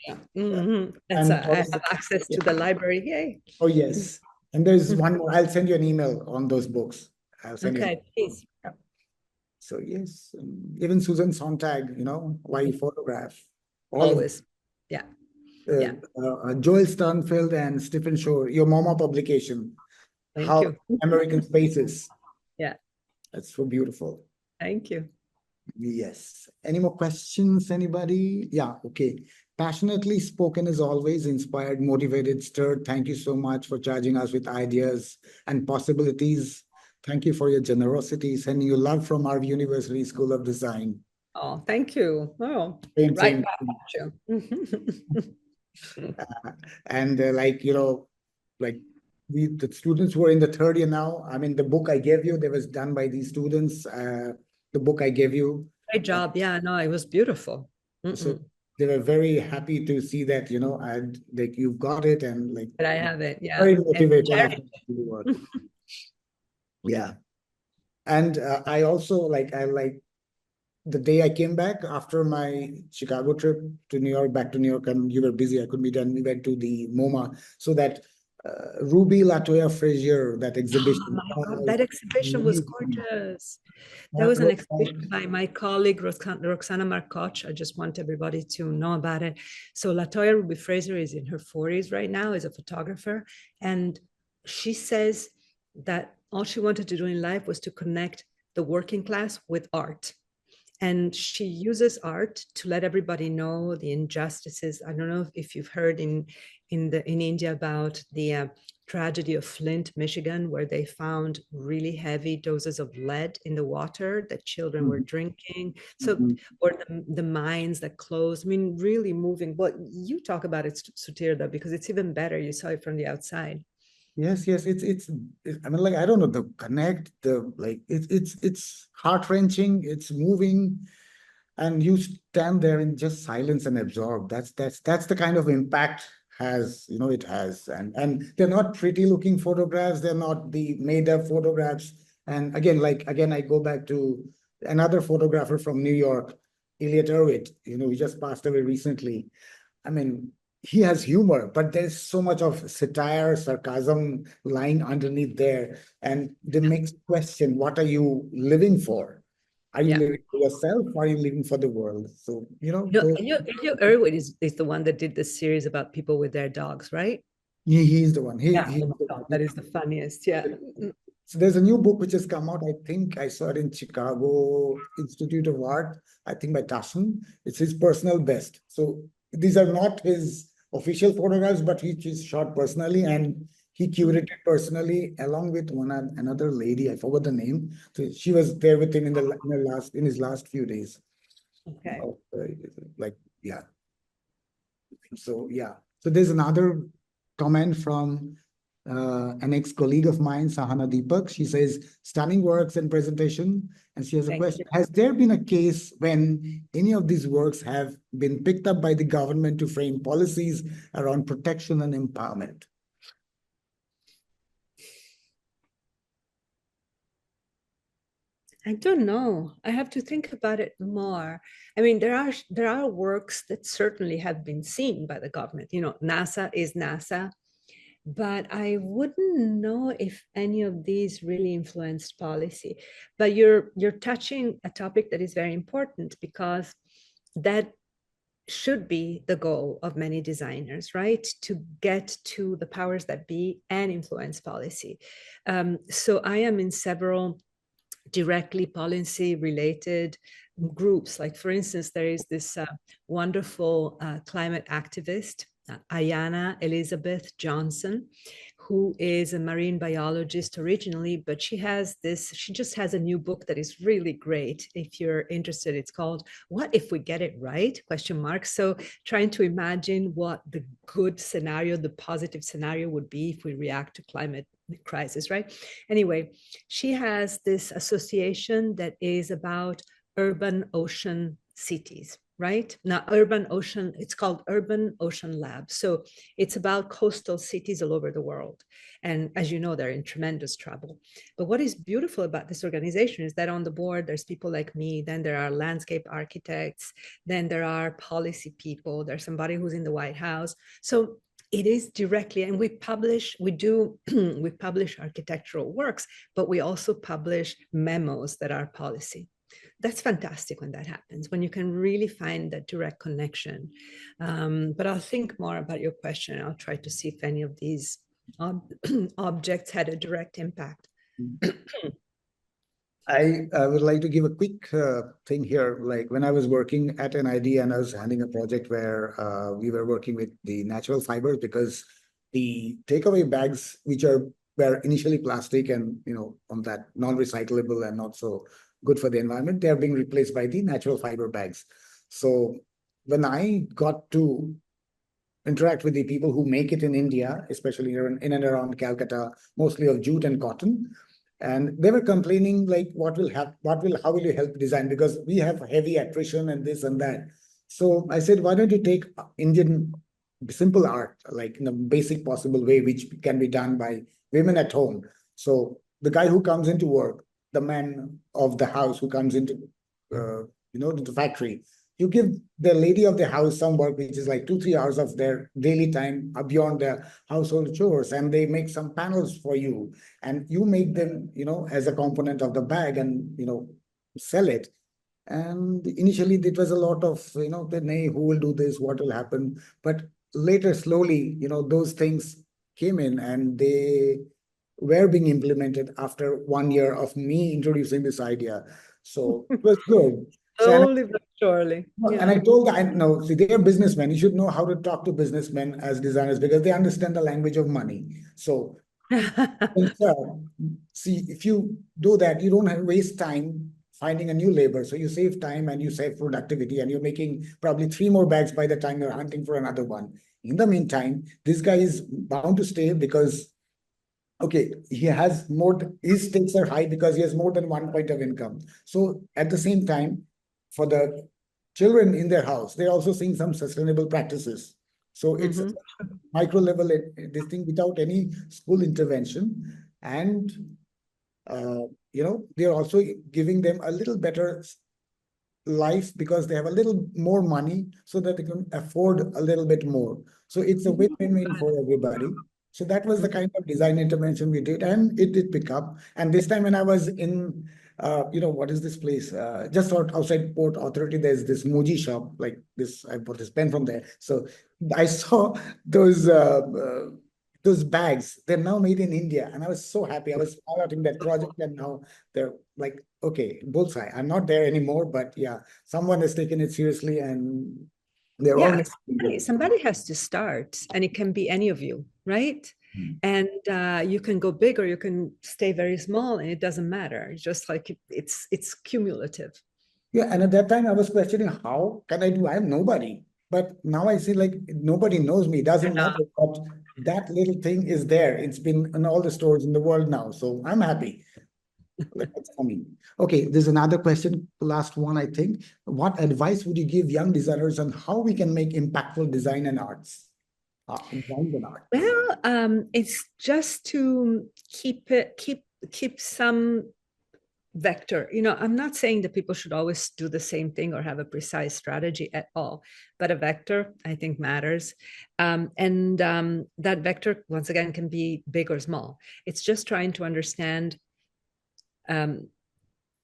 I have access to the library. Yay. Oh, yes. And there's one more. I'll send you an email on those books. I'll send you. Please. Yeah. So, yes, even Susan Sontag, you know, Why You Photograph. Always. Joel Sternfeld and Stephen Shore, your MoMA publication. Thank you. American Spaces. Yeah. That's so beautiful. Thank you. Yes. Any more questions, anybody? Yeah, okay. Passionately spoken as always, inspired, motivated, stirred. Thank you so much for charging us with ideas and possibilities. Thank you for your generosity, sending you love from our University School of Design. Oh, thank you. Oh, Same. And like, you know, like the students who are in the third year now, I mean, the book I gave you, that was done by these students. The book I gave you. Great job. Yeah, no, it was beautiful. So they were very happy to see that, you know, and like you've got it and like. But I have it. Yeah. Very motivated. Yeah. And I also like the day I came back after my Chicago trip to New York, back to New York, and you were busy, I couldn't be done. We went to the MoMA, so that Ruby Latoya Frazier, that exhibition. Oh my God, that exhibition was gorgeous. There was an exhibition by my colleague, Roxana Markoch. I just want everybody to know about it. So Latoya Ruby Frazier is in her 40s right now, is a photographer. And she says that all she wanted to do in life was to connect the working class with art. And she uses art to let everybody know the injustices. I don't know if you've heard in India about the tragedy of Flint, Michigan, where they found really heavy doses of lead in the water that children were drinking. So, or the mines that closed. I mean, really moving. But you talk about it, Sutirtha, because it's even better. You saw it from the outside. Yes, yes, I mean, like, I don't know, the connect, the like, it's heart-wrenching, it's moving, and you stand there in just silence and absorb. That's the kind of impact has, it has. And they're not pretty looking photographs, they're not the made up photographs. And again, I go back to another photographer from New York, Elliot Erwitt, he just passed away recently. I mean, he has humor, but there's so much of satire, sarcasm lying underneath there. And they makes question, what are you living for? Are you Yeah. living for yourself? Or are you living for the world? So, Elliot Erwitt is the one that did this series about people with their dogs, right? he's the one. Yeah. Oh my God, that is the funniest. Yeah. So there's a new book which has come out. I think I saw it in Chicago Institute of Art, I think by Taschen. It's his personal best. So these are not his official photographs, but he just shot personally and he curated personally along with another lady. I forgot the name. So she was there with him in his last few days. Okay. Like, yeah. So yeah. So there's another comment from an ex-colleague of mine, Sahana Deepak. She says, stunning works and presentation. And she has a question. Has there been a case when any of these works have been picked up by the government to frame policies around protection and empowerment? I don't know. I have to think about it more. I mean, there are works that certainly have been seen by the government. NASA is NASA, but I wouldn't know if any of these really influenced policy. But you're touching a topic that is very important because that should be the goal of many designers, right? To get to the powers that be and influence policy. So I am in several directly policy related groups. Like, for instance, there is this wonderful climate activist, Ayana Elizabeth Johnson, who is a marine biologist originally, but she just has a new book that is really great. If you're interested, it's called What If We Get It Right? ? So trying to imagine what the good scenario, the positive scenario would be if we react to climate crisis, right? Anyway, she has this association that is about urban ocean cities, right? Now, urban ocean, it's called Urban Ocean Lab. So it's about coastal cities all over the world. And as you know, they're in tremendous trouble. But what is beautiful about this organization is that on the board, there's people like me, then there are landscape architects, then there are policy people, there's somebody who's in the White House. So it is directly, and we publish architectural works, but we also publish memos that are policy. That's fantastic when that happens, when you can really find that direct connection. But I'll think more about your question. I'll try to see if any of these objects had a direct impact. I would like to give a quick thing here. Like, when I was working at an idea and I was handling a project where we were working with the natural fibers, because the takeaway bags, which were initially plastic and on that non-recyclable and not so good for the environment, they are being replaced by the natural fiber bags. So when I got to interact with the people who make it in India, especially in and around Calcutta, mostly of jute and cotton, and they were complaining like, how will you help design? Because we have heavy attrition and this and that. So I said, why don't you take Indian simple art, like in the basic possible way, which can be done by women at home. So the guy who comes into work, the man of the house who comes into, to the factory, you give the lady of the house some work, which is like 2-3 hours of their daily time beyond their household chores, and they make some panels for you, and you make them, as a component of the bag, and sell it. And initially, it was a lot of, who will do this, what will happen, but later, slowly, those things came in, and they were being implemented after 1 year of me introducing this idea. So it was good. So, and Slowly but surely. and I told I know, see, they are businessmen. You should know how to talk to businessmen as designers because they understand the language of money. So, see, if you do that, you don't have to waste time finding a new labor. So you save time and you save productivity, and you're making probably 3 more bags by the time you're hunting for another one. In the meantime, this guy is bound to stay because okay, he has more, his stakes are high because he has more than one point of income. So at the same time, for the children in their house, they're also seeing some sustainable practices. So it's micro level, this thing without any school intervention. And, they're also giving them a little better life because they have a little more money so that they can afford a little bit more. So it's a win-win for everybody. So that was the kind of design intervention we did, and it did pick up. And this time when I was in, what is this place? Just outside Port Authority, there's this Muji shop, like this, I bought this pen from there. So I saw those those bags, they're now made in India. And I was so happy. I was piloting that project, and now they're like, okay, bullseye. I'm not there anymore, but yeah, someone has taken it seriously, and they're all Yeah, somebody has to start, and it can be any of you, right? And you can go big or you can stay very small, and it doesn't matter. It's just like it's cumulative. Yeah, and at that time I was questioning, how can I do? I am nobody. But now I see like nobody knows me. It doesn't matter. But that little thing is there. It's been in all the stores in the world now. So I'm happy. That's coming. Okay, there's another question, last one, I think. What advice would you give young designers on how we can make impactful design and arts? Design and art. Well, it's just to keep some vector. I'm not saying that people should always do the same thing or have a precise strategy at all, but a vector I think matters. And that vector, once again, can be big or small. It's just trying to understand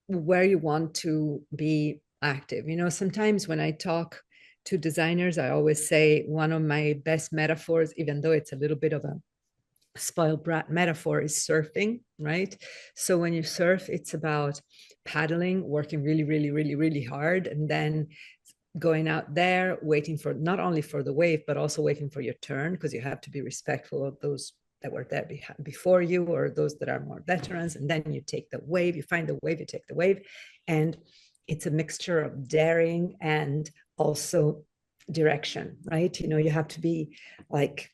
where you want to be active. Sometimes when I talk to designers, I always say one of my best metaphors, even though it's a little bit of a spoiled brat metaphor, is surfing, right? So when you surf, it's about paddling, working really, really, really, really hard, and then going out there, waiting for not only for the wave, but also waiting for your turn, because you have to be respectful of those that were there before you, or those that are more veterans. And then you take the wave, you find the wave, you take the wave. And it's a mixture of daring and also direction, right? You have to be like,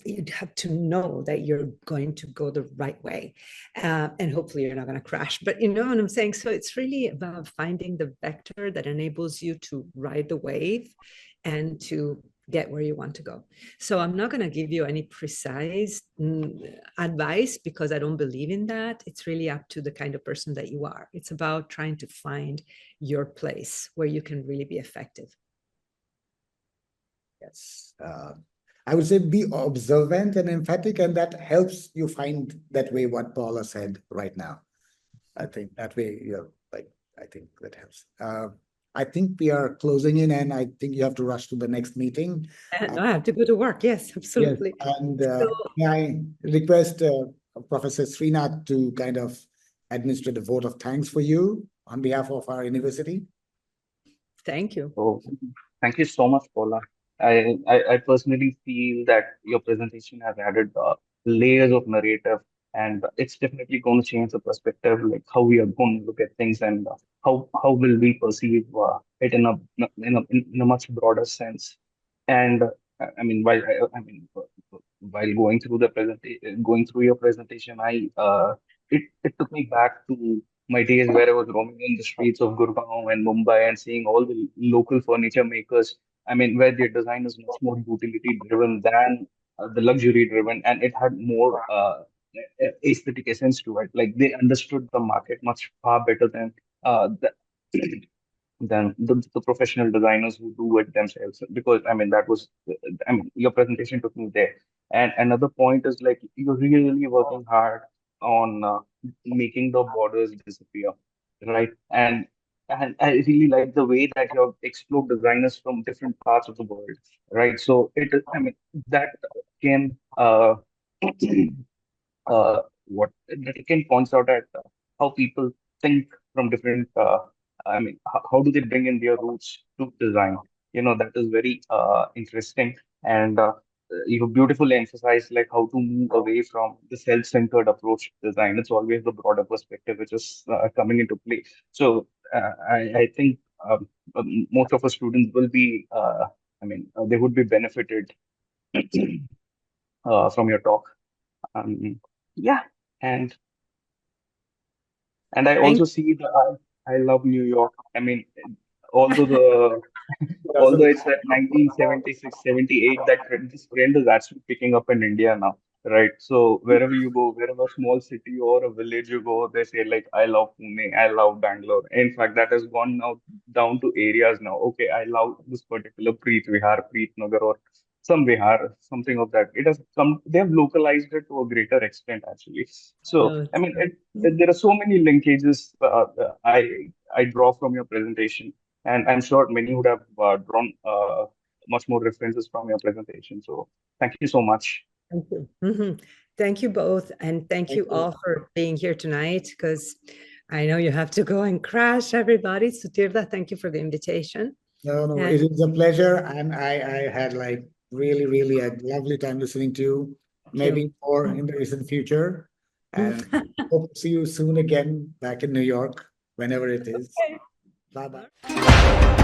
you have to know that you're going to go the right way, and hopefully you're not going to crash. But you know what I'm saying? So it's really about finding the vector that enables you to ride the wave and to get where you want to go. So I'm not going to give you any precise advice, because I don't believe in that. It's really up to the kind of person that you are. It's about trying to find your place where you can really be effective. Yes. I would say be observant and emphatic, and that helps you find that way, what Paula said right now. I think that way, I think that helps. I think we are closing in, and I think you have to rush to the next meeting. No, I have to go to work. Yes, absolutely. Yes, and may I request Professor Srinath to kind of administer the vote of thanks for you on behalf of our university. Thank you. So thank you so much, Paula. I personally feel that your presentation has added layers of narrative, and it's definitely going to change the perspective, like how we are going to look at things, and how will we perceive it in a much broader sense. And I mean, while going through your presentation, it took me back to my days where I was roaming in the streets of Gurgaon and Mumbai and seeing all the local furniture makers. I mean, where their design is much more utility driven than the luxury driven, and it had more aesthetic essence to it. Like they understood the market much far better the than the professional designers who do it themselves. Because I mean, your presentation took me there. And another point is like you're really working hard on making the borders disappear, right? And I really like the way that you have explored designers from different parts of the world, right? So I mean, that can what that again points out at how people think from different I mean, how do they bring in their roots to design? That is very interesting. And you beautifully emphasized like how to move away from the self-centered approach to design. It's always the broader perspective which is coming into play. So I think most of our students will be, they would be benefited from your talk. Um, yeah, and I Thank also see that I love New York. I mean, although the although Doesn't it's at 1976, 78, this trend is actually picking up in India now, right? So wherever you go, wherever small city or a village you go, they say like, I love Pune, I love Bangalore. In fact, that has gone now down to areas now. Okay, I love this particular Preet Vihar, Preet Nagar, or some Vihar, something of that. It has come, they have localized it to a greater extent actually. So, you. I mean, there are so many linkages I draw from your presentation, and I'm sure many would have drawn much more references from your presentation. So thank you so much. Thank you. Thank you both. And thank thank you you. all for being here tonight, because I know you have to go and crash, everybody. Sutirtha, thank you for the invitation. No, And it is a pleasure. And I had like really a lovely time listening to you, thank you. maybe more in the recent future. And hope to see you soon again back in New York, whenever it is. Bye bye.